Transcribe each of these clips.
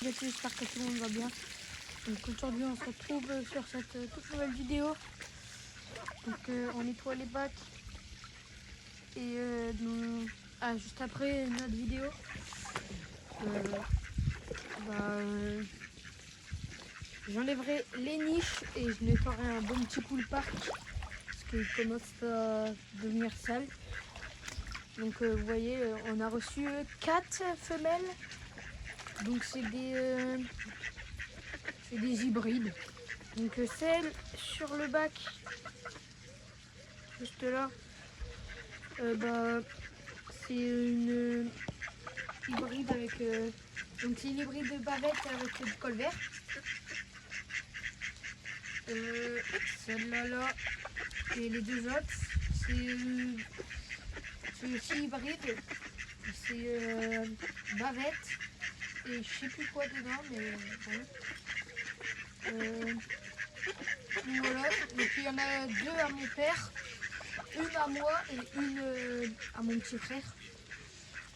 gâtés, j'espère que tout le monde va bien. Donc aujourd'hui on se retrouve sur cette toute nouvelle vidéo. Donc on nettoie les bacs et juste après notre vidéo, j'enlèverai les niches et je nettoierai un bon petit coup le parc parce qu'il commence à devenir sale. Donc vous voyez, on a reçu 4 femelles. Donc c'est des hybrides. Donc celle sur le bac, juste là, c'est une hybride avec donc c'est une hybride de bavette avec du col vert. Celle-là là et les deux autres, c'est aussi hybride. C'est bavette et je sais plus quoi dedans, mais bon. Voilà, donc il y en a 2 à mon père, une à moi et une à mon petit frère.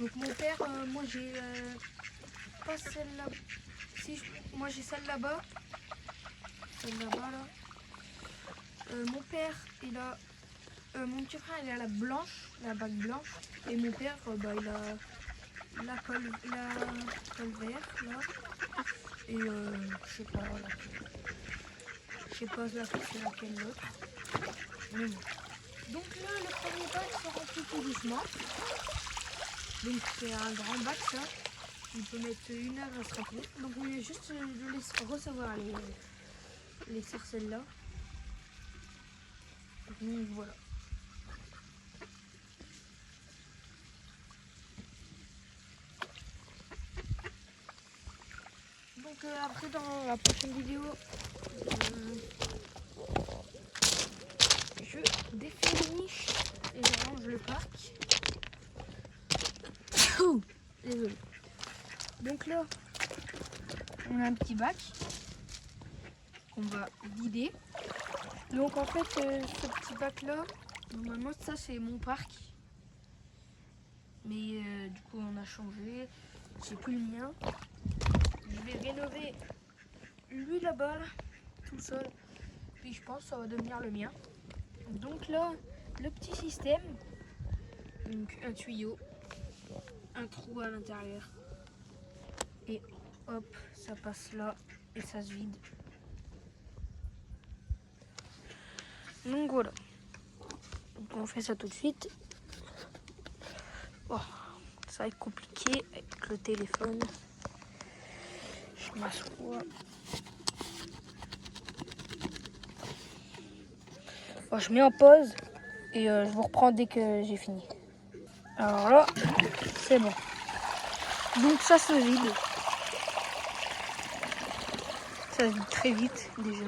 Donc mon père, moi j'ai pas celle-là. Si, moi j'ai celle là-bas. Celle là-bas là. Mon père, il a. Mon petit frère, il a la blanche, la bague blanche. Et mon père, il a la col vert là. Et je sais pas laquelle. Je sais pas c'est laquelle l'autre. Mais bon. Donc là, le premier bac se remplit tout doucement. Donc c'est un grand bac ça. Il peut mettre 1 heure à se remplir. Donc on est juste de laisser recevoir les sarcelles là. Donc voilà. Donc après dans la prochaine vidéo, je défais les niches et je range le parc. Désolé. Donc là, on a un petit bac qu'on va vider. Donc en fait, ce petit bac là, normalement ça c'est mon parc. Mais du coup on a changé, c'est plus le mien. Je vais rénover lui là-bas, tout seul. Puis je pense que ça va devenir le mien. Donc là, le petit système, donc un tuyau, un trou à l'intérieur. Et hop, ça passe là et ça se vide. Donc voilà. Donc on fait ça tout de suite. Oh, ça va être compliqué avec le téléphone. Je m'assois. Bon, je mets en pause et je vous reprends dès que j'ai fini. Alors là, c'est bon. Donc ça se vide. Ça se vide très vite déjà.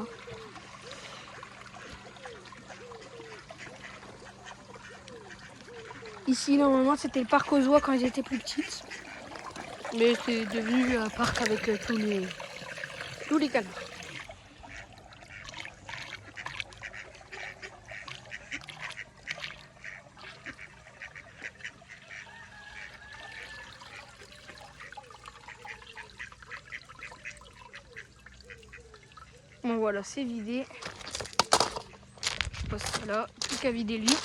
Ici, normalement, c'était le parc aux oies quand j'étais plus petite. Mais c'est devenu un parc avec tous les canards. Bon voilà, c'est vidé. Je passe ça là, plus qu'à vider lui.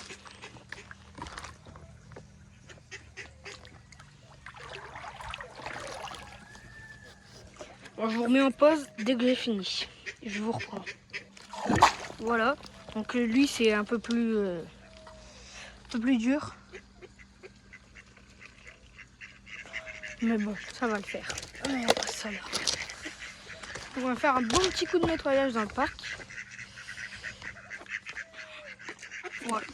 Bon, je vous remets en pause dès que j'ai fini. Je vous reprends. Voilà, donc lui c'est un peu plus dur. Mais bon, ça va le faire. On passe ça là. On va faire un bon petit coup de nettoyage dans le parc. Voilà.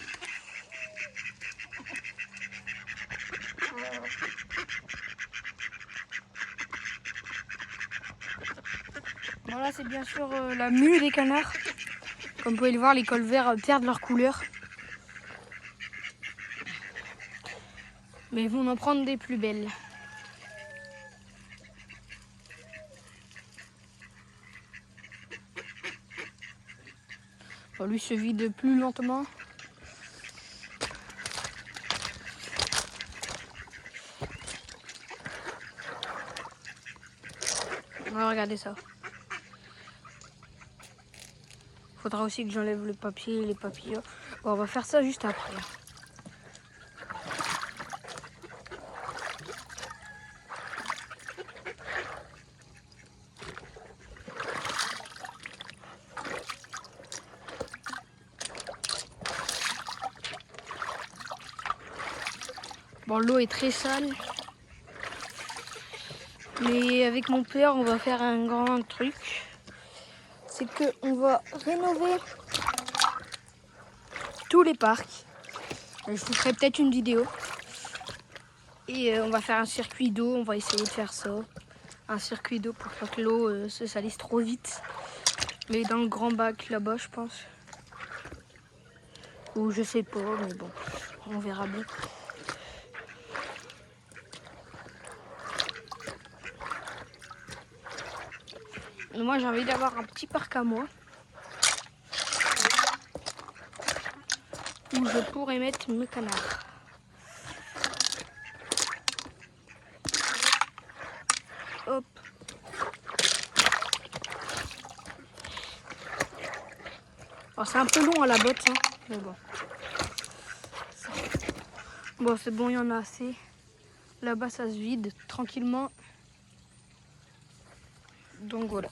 Voilà, c'est bien sûr la mue des canards. Comme vous pouvez le voir, les cols verts perdent leur couleur. Mais ils vont en prendre des plus belles. Bon, lui se vide plus lentement. regardez ça. Faudra aussi que j'enlève le papier, les papillons. Bon, on va faire ça juste après. Bon, l'eau est très sale. Mais avec mon père, on va faire un grand truc. C'est qu'on va rénover tous les parcs. Je vous ferai peut-être une vidéo. Et on va faire un circuit d'eau. On va essayer de faire ça. Un circuit d'eau pour pas que l'eau se salisse trop vite. Mais dans le grand bac là-bas, je pense. Ou je sais pas, mais bon, on verra bien. Moi, j'ai envie d'avoir un petit parc à moi. Où je pourrais mettre mes canards. Hop. Alors, c'est un peu long à la botte, hein, mais bon. Bon, c'est bon, il y en a assez. Là-bas, ça se vide tranquillement. Donc voilà.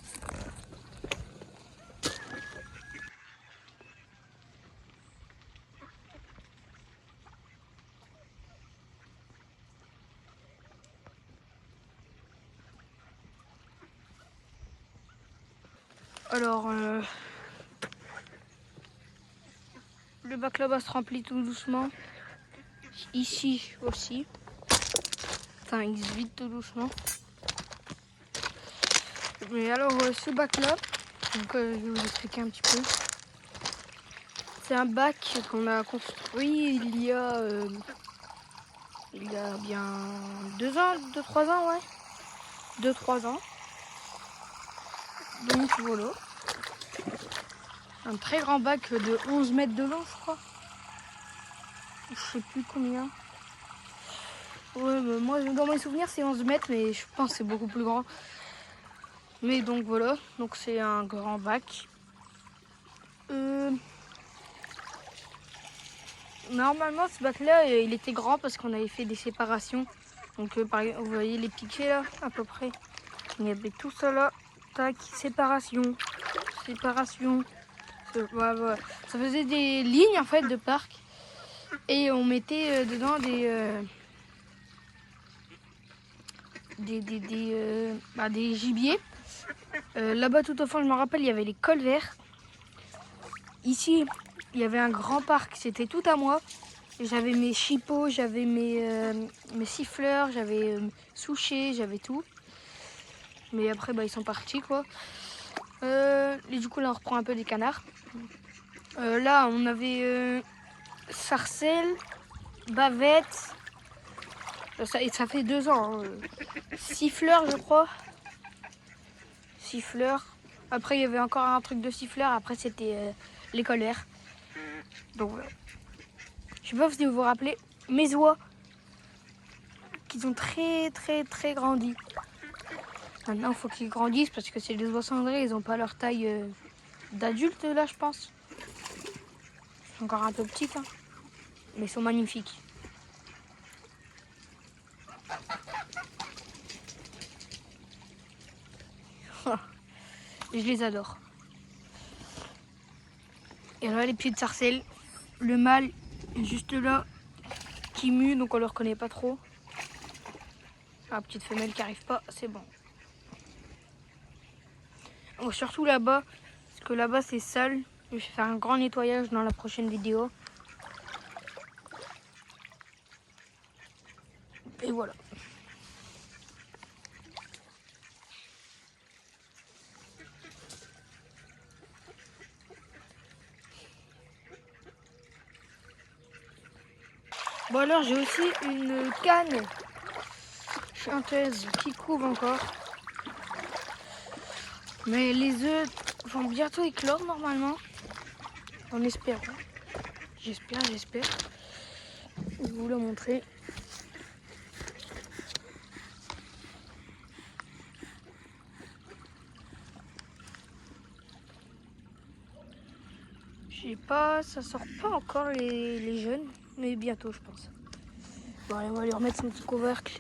Alors, le bac là-bas se remplit tout doucement. Ici aussi. Enfin, il se vide tout doucement. Mais alors, ce bac-là, donc, je vais vous expliquer un petit peu. C'est un bac qu'on a construit il y a bien 2 ans, 2-3 ans, ouais. 2-3 ans. Donc voilà. Un très grand bac de 11 mètres de long, je crois. Je sais plus combien. Ouais, bah moi, dans mes souvenirs, c'est 11 mètres, mais je pense que c'est beaucoup plus grand. Mais donc voilà, donc c'est un grand bac. Normalement, ce bac-là, il était grand parce qu'on avait fait des séparations. Donc, par exemple, vous voyez les piquets là, à peu près. Il y avait tout ça là. Tac, séparation, séparation. Voilà. Ça faisait des lignes en fait de parc. Et on mettait dedans des gibiers. Là-bas, tout au fond, je me rappelle, il y avait les cols verts. Ici, il y avait un grand parc, c'était tout à moi. J'avais mes chipos, j'avais mes siffleurs, j'avais Souché, j'avais tout. Mais après, bah, ils sont partis, quoi. Et du coup, là, on reprend un peu des canards. Là, on avait sarcelle, bavette. Ça fait 2 ans. Hein. Siffleur, je crois. Siffleur. Après, il y avait encore un truc de siffleur. Après, c'était les colères. Donc, voilà. Je sais pas si vous vous rappelez, mes oies qui sont très très très grandis. Maintenant, il faut qu'ils grandissent parce que c'est des oies cendrées, ils n'ont pas leur taille d'adulte là, je pense. Ils sont encore un peu petites, hein. Mais ils sont magnifiques. Et je les adore. Et là, les pieds de sarcelle, le mâle est juste là, qui mue, donc on ne le reconnaît pas trop. La petite femelle qui arrive pas, c'est bon. Donc, surtout là-bas, parce que là-bas c'est sale. Je vais faire un grand nettoyage dans la prochaine vidéo. Et voilà. Bon alors j'ai aussi une canne chanteuse qui couve encore. Mais les œufs vont bientôt éclore normalement. En espérant. J'espère. Je vais vous le montrer. Je sais pas, ça sort pas encore les jeunes, mais bientôt je pense. Bon allez, on va lui remettre son petit couvercle.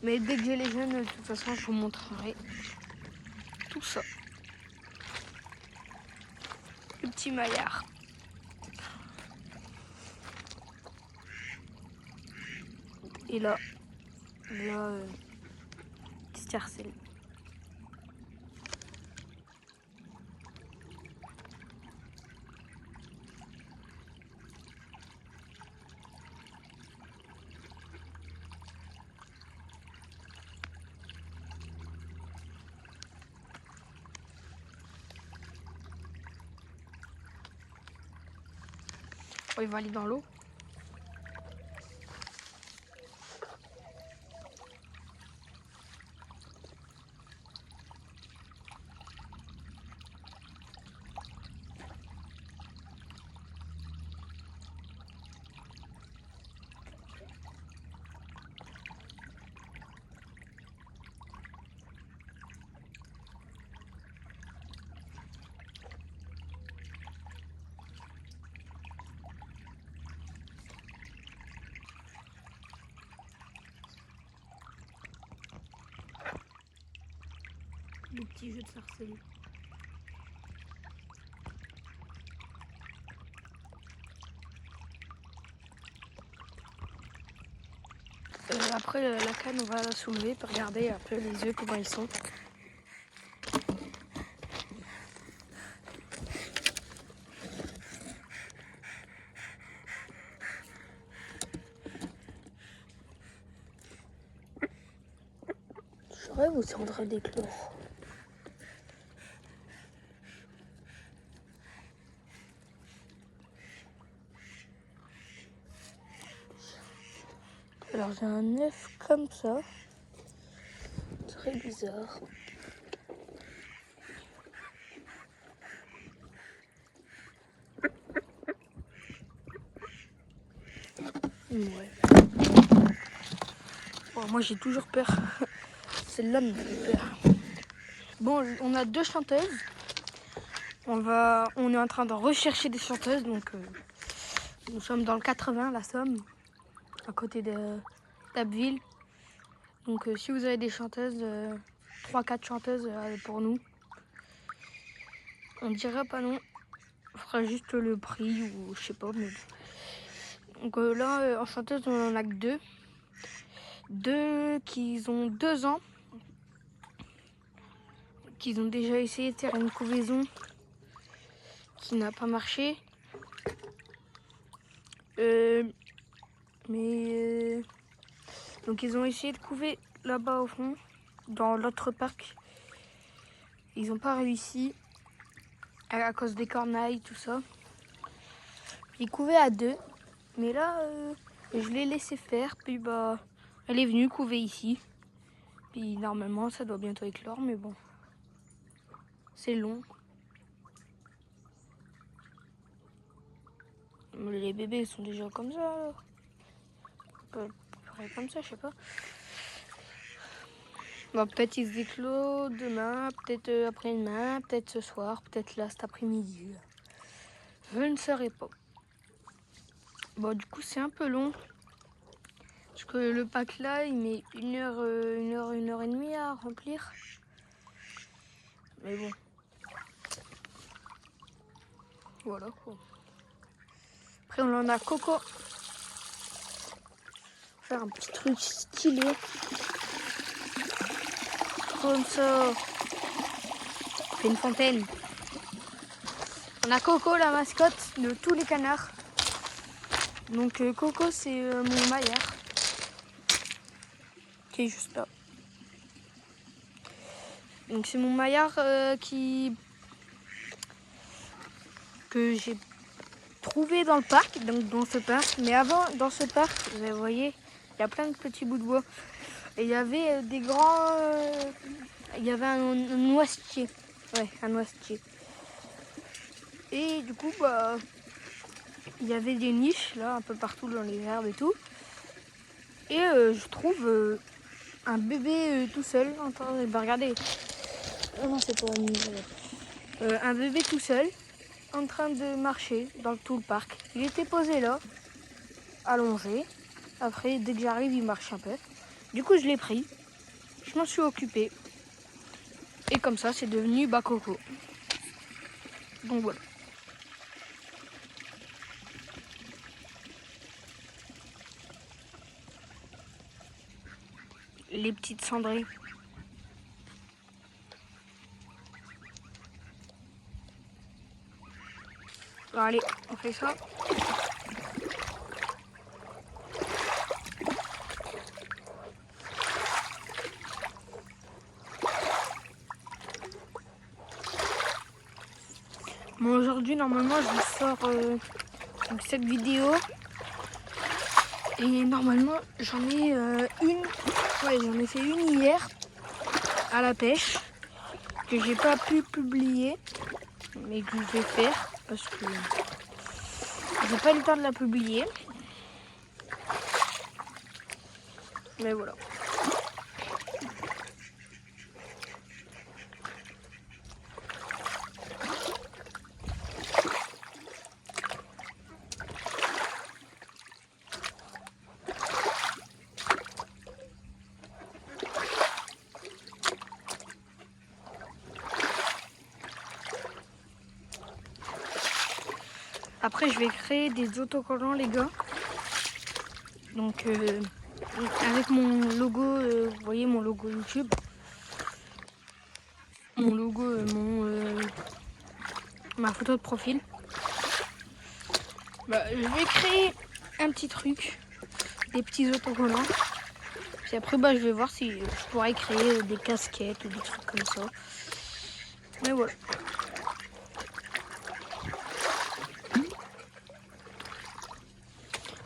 Mais dès que j'ai les jeunes, de toute façon, je vous montrerai tout ça. Le petit maillard. Et là, petit cercel. Oh, il va aller dans l'eau. Le petit jeu de sarcelle. Après la canne, on va la soulever pour regarder un peu les œufs, comment ils sont. Je rêve ou c'est en train d'éclore? Alors j'ai un œuf comme ça. Très bizarre. Ouais. Bon, moi j'ai toujours peur. C'est l'homme qui fait peur. Bon, on a 2 chanteuses. On est en train de rechercher des chanteuses. Donc nous sommes dans le 80, la Somme, à côté d'Abbeville. Donc si vous avez des chanteuses, 3-4 chanteuses pour nous, on dirait pas non. On fera juste le prix ou je sais pas. Mais... Donc là, en chanteuse, on en a que 2. 2 qui ont 2 ans. Qui ont déjà essayé de faire une couvaison qui n'a pas marché. Donc ils ont essayé de couver là-bas au fond, dans l'autre parc. Ils n'ont pas réussi à cause des cornailles, tout ça. Ils couvaient à 2, mais là, je l'ai laissé faire. Puis bah, elle est venue couver ici. Puis normalement, ça doit bientôt éclore, mais bon, c'est long. Les bébés sont déjà comme ça, alors. Comme ça, je sais pas. Bon, peut-être ils éclosent demain, peut-être après-demain, peut-être ce soir, peut-être là cet après-midi. Je ne saurais pas. Bon, du coup, c'est un peu long. Parce que le pack là, il met 1 heure et demie à remplir. Mais bon. Voilà quoi. Après, on en a Coco. Faire un petit truc stylé. Comme ça. On fait une fontaine. On a Coco, la mascotte de tous les canards. Donc Coco, c'est mon maillard. Qui est juste là. Donc c'est mon maillard que j'ai trouvé dans le parc, donc dans ce parc. Mais avant, dans ce parc, vous voyez, il y a plein de petits bouts de bois. Et il y avait des grands... il y avait un noisetier. Ouais, un noisetier. Et du coup, bah, il y avait des niches, là, un peu partout dans les herbes et tout. Et je trouve un bébé tout seul. Attends, bah, regardez. Oh non, c'est pas un niveau. un bébé tout seul, en train de marcher dans tout le parc. Il était posé là, allongé. Après, dès que j'arrive, il marche un peu. Du coup, je l'ai pris. Je m'en suis occupée. Et comme ça, c'est devenu Bakoko. Donc voilà. Les petites cendrées. Bon, allez, on fait ça. Bon, aujourd'hui, normalement, je vous sors donc cette vidéo. Et normalement, j'en ai une. Ouais, j'en ai fait une hier à la pêche que j'ai pas pu publier, mais que je vais faire parce que j'ai pas eu le temps de la publier. Mais voilà. Après, je vais créer des autocollants, les gars. Donc, avec mon logo, vous voyez mon logo YouTube. Mon logo, ma photo de profil. Bah, je vais créer un petit truc, des petits autocollants. Puis après, bah, je vais voir si je pourrais créer des casquettes ou des trucs comme ça. Mais voilà.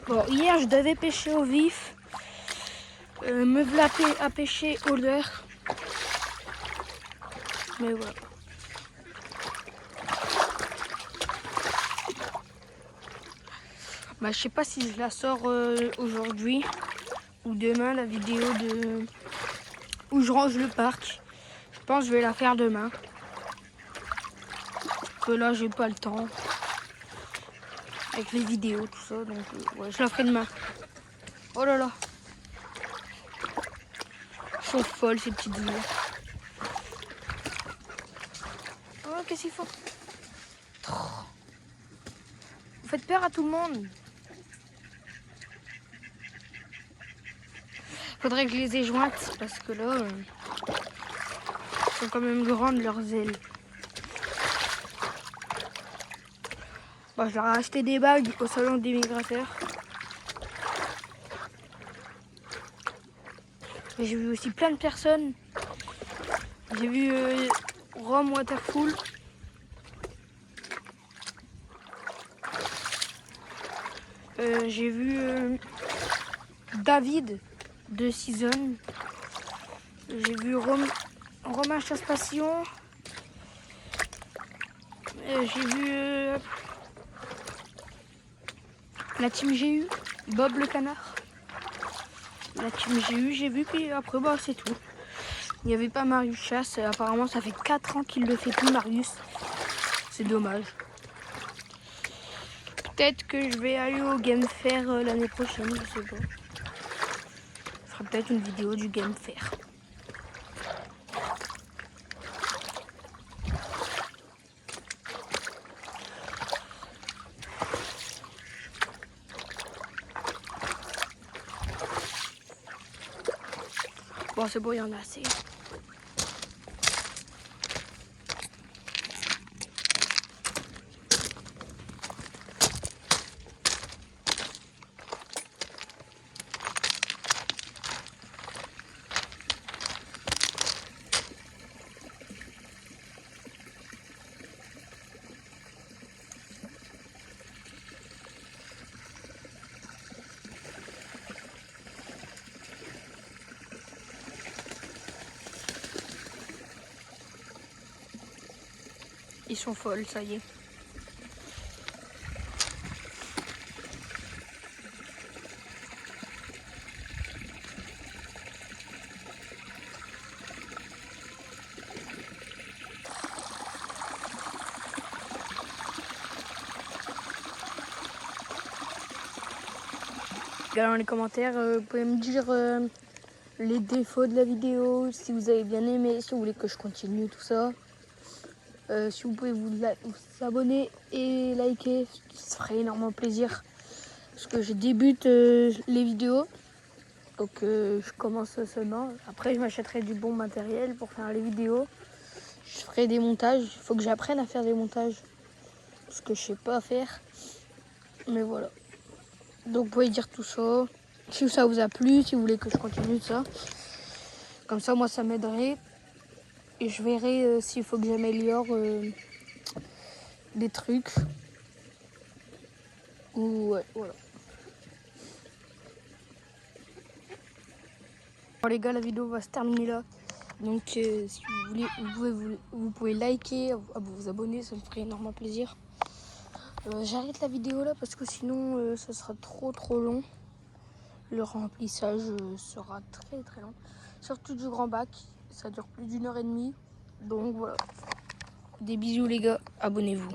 Bon, hier, je devais pêcher au vif. Me voilà à pêcher au leurre. Mais voilà. Bah, je sais pas si je la sors aujourd'hui ou demain, la vidéo de où je range le parc. Je pense que je vais la faire demain. Parce que là, j'ai pas le temps. Avec les vidéos, tout ça. Donc, ouais, je la ferai demain. Oh là là. Elles sont folles, ces petites îles. Oh, qu'est-ce qu'ils font? Vous faites peur à tout le monde. Faudrait que je les ai jointes parce que là, elles sont quand même grandes leurs ailes. Bon, je leur ai acheté des bagues au salon des migrateurs. J'ai vu aussi plein de personnes. J'ai vu Rome Waterfall. J'ai vu David de Season. J'ai vu Romain Chasse-Passion. J'ai vu la team GU, Bob le canard. La team GU, j'ai vu, puis après, bah, c'est tout. Il n'y avait pas Marius Chasse. Apparemment, ça fait 4 ans qu'il le fait plus, Marius. C'est dommage. Peut-être que je vais aller au Game Fair l'année prochaine, je sais pas. Je ferai peut-être une vidéo du Game Fair. Bon, c'est bon, il y en a assez. Ils sont folles, ça y est. Dans les commentaires, vous pouvez me dire les défauts de la vidéo, si vous avez bien aimé, si vous voulez que je continue tout ça. Si vous pouvez vous abonner et liker, ça ferait énormément plaisir. Parce que je débute les vidéos. Donc je commence seulement. Après je m'achèterai du bon matériel pour faire les vidéos. Je ferai des montages. Il faut que j'apprenne à faire des montages. Parce que je sais pas faire. Mais voilà. Donc vous pouvez dire tout ça. Si ça vous a plu, si vous voulez que je continue ça. Comme ça moi ça m'aiderait. Et je verrai s'il faut que j'améliore des trucs. Ou ouais, voilà. Bon les gars, la vidéo va se terminer là. Donc si vous voulez, vous pouvez liker, vous abonner, ça me ferait énormément plaisir. J'arrête la vidéo là parce que sinon ça sera trop long. Le remplissage sera très long. Surtout du grand bac, ça dure plus d'1 heure et demie. Donc voilà. Des bisous les gars, abonnez-vous.